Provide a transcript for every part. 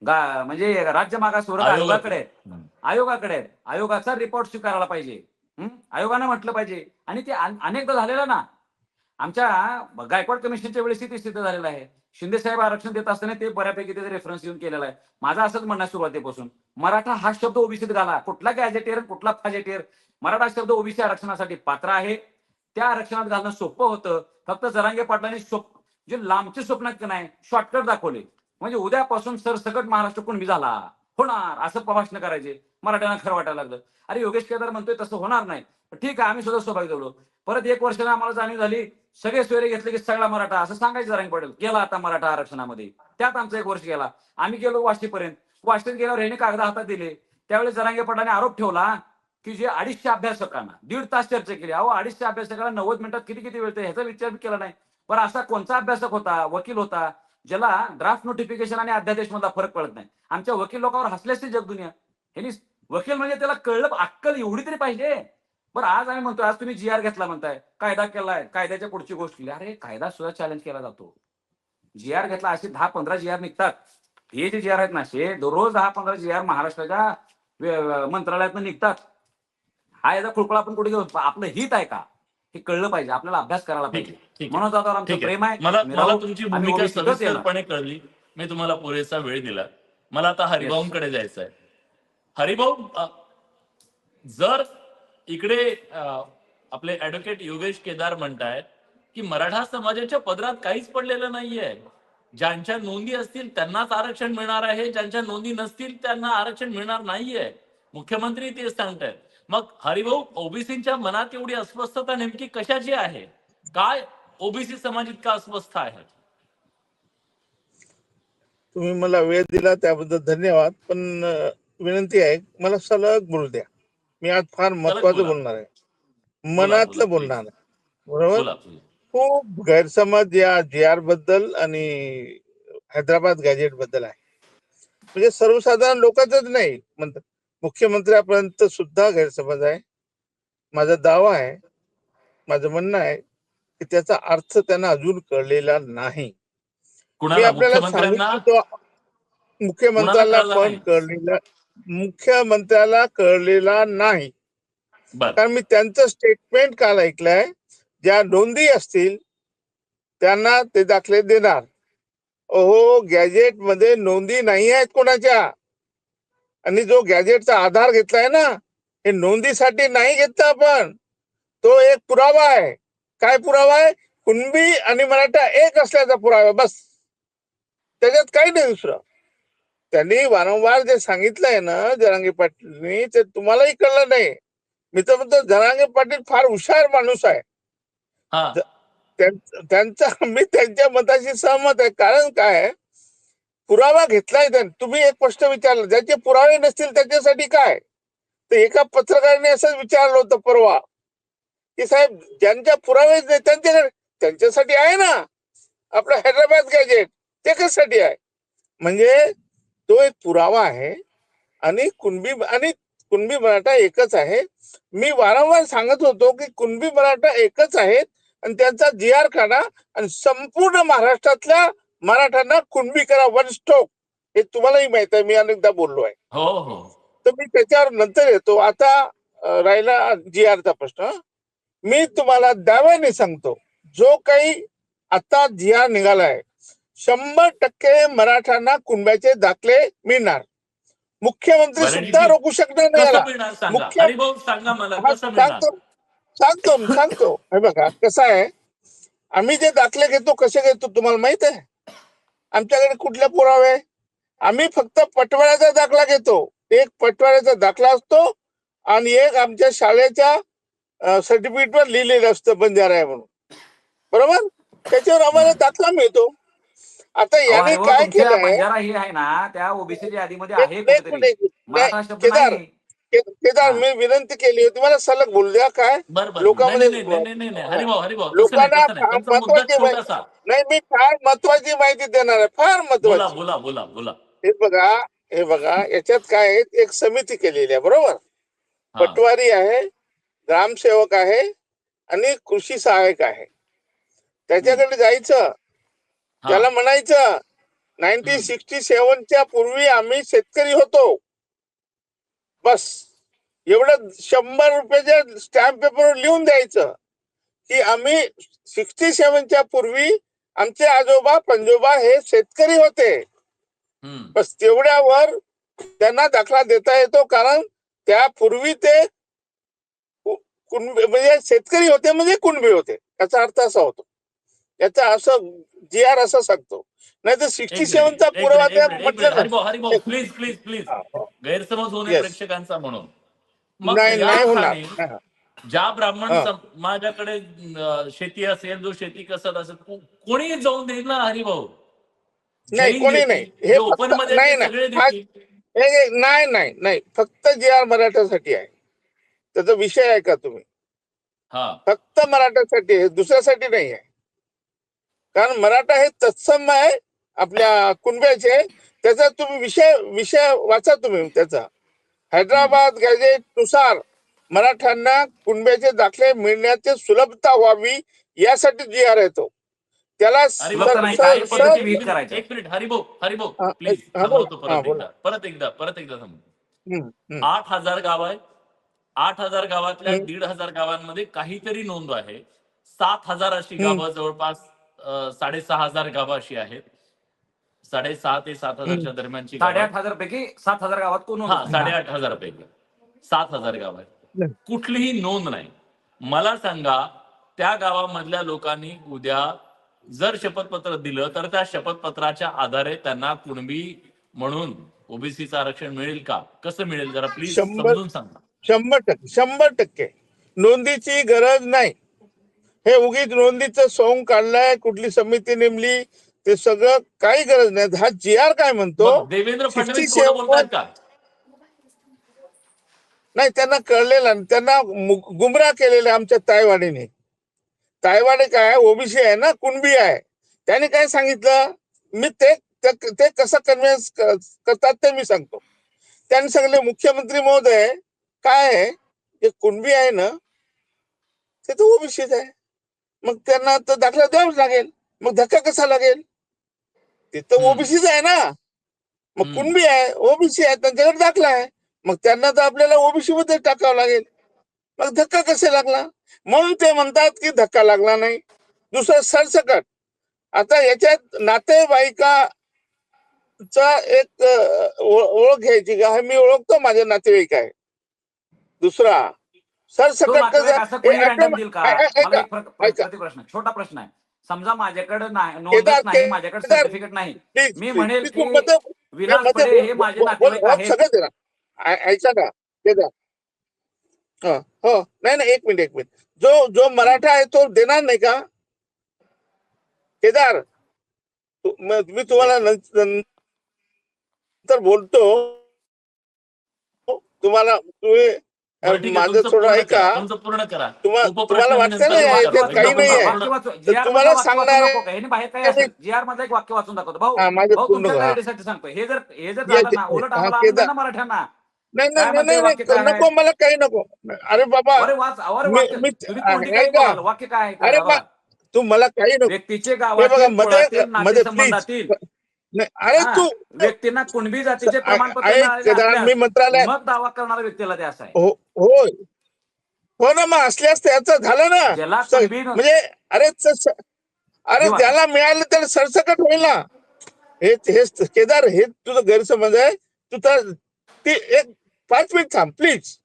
म्हणजे राज्य मागासवर्ग आयोगाकडे आहेत. आयोगाकडे आहेत. आयोगाचा रिपोर्ट स्वीकारायला पाहिजे. आयोगानं म्हटलं पाहिजे. आणि ते अनेकदा झालेलं ना. आमच्या गायकवाड कमिशनच्या वेळेस ते सिद्ध झालेलं आहे. शिंदे साहेब आरक्षण देत असताना ते बऱ्यापैकी त्याचा रेफरन्स घेऊन केलेला आहे. माझं असंच म्हणणं सुरुवातीपासून मराठा हा शब्द ओबीसीत घाला. कुठला गॅजेटियर कुठला फाजेटियर, मराठा शब्द ओबीसी आरक्षणासाठी पात्र आहे. त्या आरक्षणात घालणं सोपं होतं. फक्त जरांगे पाटलांनी जे लांबचे स्वप्नात नाही शॉर्टकट दाखवले. म्हणजे उद्यापासून सरसकट महाराष्ट्र कुणबी झाला होणार असं भाषण करायचे. मराठ्यांना खरं वाटायला लागलं. अरे योगेश केदार म्हणतोय तसं होणार नाही. ठीक आहे, आम्ही सुद्धा सहभागी झालो. परत 1 वर्षाने आम्हाला जाणीव झाली, सगळे सोयरे घेतले की सगळा मराठा असं सांगायचं जरांगे पाटील. गेला आता मराठा आरक्षणामध्ये. त्यात आमचं 1 वर्ष गेला. आम्ही गेलो वाशीपर्यंत. वाशीत गेल्यावर ह्याने कागद हातात दिले. त्यावेळेस जरांगे पाटलाने आरोप ठेवला की जे 250 अभ्यासकांना 1.5 तास चर्चा केली. अहो 250 अभ्यासकांना 90 मिनिटात किती वेळ ह्याचा विचार केला नाही. पण असा कोणता अभ्यासक होता, वकील होता, ज्याला ड्राफ्ट नोटिफिकेशन आणि अध्यादेश मधला फरक कळत नाही. आमच्या वकील लोकांवर हसले असते जग दुनिया. ह्यांनी वकील म्हणजे त्याला कळलं, अक्कल एवढी तरी पाहिजे. बरं आज आम्ही म्हणतो, आज तुम्ही GR घेतला म्हणताय, कायदा केलाय, कायद्याच्या पुढची गोष्ट केली. अरे कायदा सुद्धा चॅलेंज केला जातो. GR घेतला, असे 10-15 GR निघतात. हे जे GR आहेत ना, असे दररोज 10-15 GR महाराष्ट्राच्या मंत्रालयातून निघतात. हा याचा खुळखुळा आपण कुठे घेऊ? आपलं हित आहे का हे कळलं पाहिजे. आपल्याला अभ्यास करायला पाहिजे. म्हणून जातावर आमचं प्रेम आहे. मला तुमची भूमिका सविस्तरपणे कळली. मी तुम्हाला पुरेसा वेळ दिला. मला आता हरिभाऊंकडे जायचं आहे. हरिभाऊ, जर इकडे आपले ऍडव्होकेट योगेश केदार म्हणतायत की मराठा समाजाच्या पदरात काहीच पडलेलं नाहीये, ज्यांच्या नोंदी असतील त्यांनाच आरक्षण मिळणार आहे, ज्यांच्या नोंदी नसतील त्यांना आरक्षण मिळणार नाहीये, मुख्यमंत्री तेच सांगतायत. मग हरिभाऊ, ओबीसीच्या मनात एवढी अस्वस्थता नेमकी कशाची आहे? काय ओबीसी समाज इतका अस्वस्थ आहे? तुम्ही मला वेळ दिला त्याबद्दल धन्यवाद. पण विनंती आहे, मला सलग बोलू द्या. मी आज फार महत्वाचं बोलणार आहे, मनातलं बोलणार आहे. बरोबर. खूप गैरसमज या GR बद्दल आणि हैदराबाद गॅजेट बद्दल आहे. म्हणजे सर्वसाधारण लोकांचंच नाही, म्हणतात मुख्यमंत्र्यापर्यंत सुद्धा गैरसमज आहे. माझा दावा आहे, माझं म्हणणं आहे की त्याचा अर्थ त्यांना अजून कळलेला नाही. मी आपल्याला सांगितलं, मुख्यमंत्र्याला पण मुख्यमंत्र्याला कळलेला नाही. कारण मी त्यांचं स्टेटमेंट काल ऐकलंय, ज्या नोंदी असतील त्यांना ते दाखले देणार. ओहो, गॅजेट मध्ये नोंदी नाही आहेत कोणाच्या. आणि जो गॅजेटचा आधार घेतलाय ना, हे नोंदीसाठी नाही घेतला आपण. तो एक पुरावा आहे. काय पुरावा आहे? कुणबी आणि मराठा एक असल्याचा पुरावा, बस. त्याच्यात काही नाही दुसरं. त्यांनी वारंवार जे सांगितलंय ना जरांगे पाटीलनी, ते तुम्हालाही कळलं नाही. मी तर म्हणतो जरांगे पाटील फार हुशार माणूस आहे. मी त्यांच्या मताशी सहमत आहे. कारण काय, पुरावा घेतलाय त्यांनी. तुम्ही एक प्रश्न विचारला, ज्याचे पुरावे नसतील त्याच्यासाठी काय? तर एका पत्रकाराने असंच विचारलं होतं परवा की साहेब, ज्यांच्या पुरावे नाही त्यांच्यासाठी आहे ना आपला हैदराबाद गॅजेट, ते कशासाठी आहे? म्हणजे तो एक पुरावा आहे. आणि कुणबी मराठा एकच आहे. मी वारंवार सांगत होतो की कुणबी मराठा एकच आहेत आणि त्यांचा GR काढा आणि संपूर्ण महाराष्ट्रातल्या मराठ्यांना कुणबी करा, वन स्ट्रोक. हे तुम्हालाही माहित आहे, मी अनेकदा बोललो आहे. तर मी त्याच्यावर नंतर येतो. आता राहिला GRचा प्रश्न. मी तुम्हाला दाव्याने सांगतो, जो काही आता GR निघालाय, 100% मराठ्यांना कुणब्याचे दाखले मिळणार. मुख्यमंत्री सुद्धा रोखू शकणार नाही याला. सांगतो. हे बघा कसं आहे, आम्ही जे दाखले घेतो कसे घेतो तुम्हाला माहित आहे? आमच्याकडे कुठले पुरावे? आम्ही फक्त पटवाड्याचा दाखला घेतो. एक पटवाड्याचा दाखला असतो आणि एक आमच्या शाळेच्या सर्टिफिकेटवर लिहिलेलं असतं बंजारा आहे म्हणून. बरोबर. त्याच्यावर आम्हाला दाखला मिळतो. आता याने काय केलंय, बंजारा ही आहे ना त्या ओबीसीच्या यादीमध्ये आहे कुठेतरी. मराठा शब्द नाही. केदार, मी विनंती केली होती, मला सलग बोलू द्या. काय लोकांमध्ये लोकांना महत्वाची नाही, मी फार महत्वाची माहिती देणार आहे, फार महत्वाची. हे बघा याच्यात काय, एक समिती केलेली आहे. बरोबर. पटवारी आहे, ग्रामसेवक आहे आणि कृषी सहाय्यक आहे. त्याच्याकडे जायचं, त्याला म्हणायचं 1967च्या पूर्वी आम्ही शेतकरी होतो. बस एवढं 100 रुपयाच्या स्टॅम्प पेपरवर लिहून द्यायचं की आम्ही 67च्या पूर्वी आमचे आजोबा पंजोबा हे शेतकरी होते. बस तेवढ्यावर त्यांना दाखला देता येतो, कारण त्यापूर्वी ते कुणबी म्हणजे शेतकरी होते म्हणजे कुणबी होते, याचा अर्थ असा होतो. याचा असं जी आर असं सांगतो. नाही तर 67चा पुरावा त्या म्हटलं हरिभाऊ प्लीज प्लीज प्लीज गैरसमज होऊ नये प्रेक्षकांचा म्हणून. मग नाही या नाही होणार. अर्थाने ज्या ब्राह्मण समाजाकडे शेती असेल, जो शेती कसत असेल, कोणी जाऊन देईल ना हरिभाऊ. नाही कोणी नाही, हे ओपन मध्ये नाही सगळे नाही देतील. नाही नाही नाही, फक्त जी आर मराठासाठी आहे. त्याचा विषय आहे का तुम्ही? फक्त मराठासाठी आहे, दुसऱ्यासाठी नाही आहे. कारण मराठा हे तत्सम आहे आपल्या कुणब्याचे. त्याचा तुम्ही विषय वाचा तुम्ही त्याचा. हैदराबाद गॅझेट नुसार मराठ्यांना कुणब्याचे दाखले मिळण्याची सुलभता व्हावी यासाठी जी आर येतो. त्याला एक मिनिट हरिभाऊ प्लीज थांबवतो परत एकदा थांबतो. 8,000 गाव आहे. 8,000 गावातल्या 1,500 गावांमध्ये काहीतरी नोंद आहे. 7,000 अशी गावं, जवळपास 6,500 गावं अशी आहेत. 6,500 ते 7,000च्या दरम्यानची 8,500 पैकी 7,000 गावात कोण? 8,500 पैकी 7,000 गाव आहेत. कुठलीही नोंद नाही. मला सांगा, त्या गावामधल्या लोकांनी उद्या जर शपथपत्र दिलं तर त्या शपथपत्राच्या आधारे त्यांना कुणबी म्हणून ओबीसीचं आरक्षण मिळेल का? कसं मिळेल जरा प्लीज समजून सांगा. 100% नोंदीची गरज नाही. हे उगीच नोंदीचं सोंग काढलाय, कुठली समिती नेमली, ते सगळं काही गरज नाही. हा जी आर काय म्हणतो, देवेंद्र फडणवीस खोटं बोलतात का? नाही, त्यांना कळलेलं, त्यांना गुमराह केलेलं आमच्या ताईवाडीने. ताईवाडी काय ओबीसी आहे ना, कुणबी आहे. त्याने काय सांगितलं, मी ते कसं कन्व्हिन्स करतात ते मी सांगतो. त्यांनी सांगितले, मुख्यमंत्री महोदय काय आहे, जे कुणबी आहे ना ते तर ओबीसीच आहे, मग त्यांना तर दाखला द्यावाच लागेल. मग धक्का कसा लागेल? ते तर ओबीसीच आहे ना. मग कुणबी आहे, ओबीसी आहे, त्यांच्याकडे दाखला आहे, मग त्यांना तर आपल्याला ओबीसी मध्ये टाकावं लागेल. मग धक्का कसा लागला? म्हणून ते म्हणतात की धक्का लागला नाही. दुसरं सरसकट, आता याच्यात नातेवाईकाचा एक ओळख घ्यायची का? मी ओळखतो, माझे नातेवाईक आहे. दुसरा सरसकट प्रश्न, छोटा प्रश्न आहे. समजा माझ्याकडे नोंदच नाही, माझ्याकडे सर्टिफिकेट नाही, मी म्हणेल की विलास फडे हे माझे नातेवाईक आहेत. सगळं ऐका का केदार? हो, नाही, एक मिनिट. जो मराठा आहे तो देणार नाही का केदार? मी तुम्हाला नंतर बोलतो. तुम्हाला माझं थोडं ऐका. पूर्ण करा. तुम्हाला वाटतं ना याच्यात काही नाही आहे, तुम्हाला सांगणार जी आर मध्ये एक वाक्य वाचून दाखवतो. भाऊ तुमच्या क्लॅरिटीसाठी सांगतो. हे जर झालं ना, उलट आम्हाला मराठ्यांना नाही नको, मला काही नको. अरे बाबा, वाक्य काय? अरे तू मला काही नको. व्यक्तीचे गावातील नातेसंबंधातील अरे तू व्यक्तींना कुणबी जातीचे प्रमाणपत्र मी मंत्रालयात मग दावा करणाऱ्या व्यक्तीला ते असं आहे. हो ना, मग असल्यास त्याचं झालं ना. म्हणजे अरे त्याला मिळालं तर सरसकट होईल ना. हे केदार, हे तुझं गैरसमज आहे. तू तर ती एक 5 मिनिट थांब प्लीज,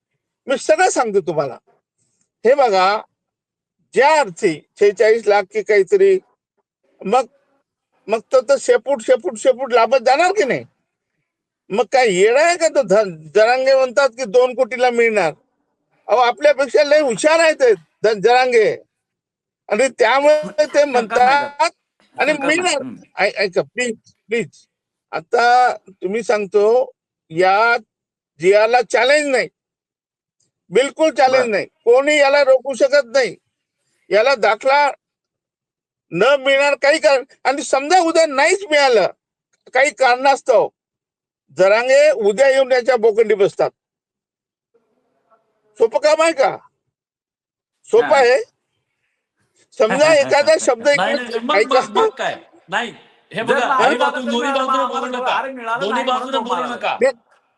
मी सगळं सांगतो तुम्हाला. हे बघा, ज्या अर्थी 46 लाख की काहीतरी, मग तो शेपूट लाभत जाणार की नाही? मग काय येणं आहे का? तो जरांगे म्हणतात की 2 कोटीला मिळणार. अहो, आपल्यापेक्षा लय हुशार आहे ते जरांगे, आणि त्यामुळे ते म्हणतात आणि मिळणार. ऐका प्लीज. आता तुम्ही सांगतो, या जियाला चॅलेंज नाही, बिलकुल चॅलेंज नाही. कोणी याला रोखू शकत नाही. याला दाखला न मिळणार काही कारण, आणि समजा उद्या नाहीच मिळालं काही कारणास्तव, जरांगे उद्या येऊन याच्या बोकंडी बसतात. सोपं काम आहे का? सोपं आहे. समजा एखादा शब्द काय नाही, हे जर बघा नाही हे मिळालं बाजू तर दोन्ही मिळालं, बाजूने आम्हाला बोलू नका, अरे मिळालं दोन्ही नाही म्हणून बाजूने बोलू बोंबाला नका. नाही,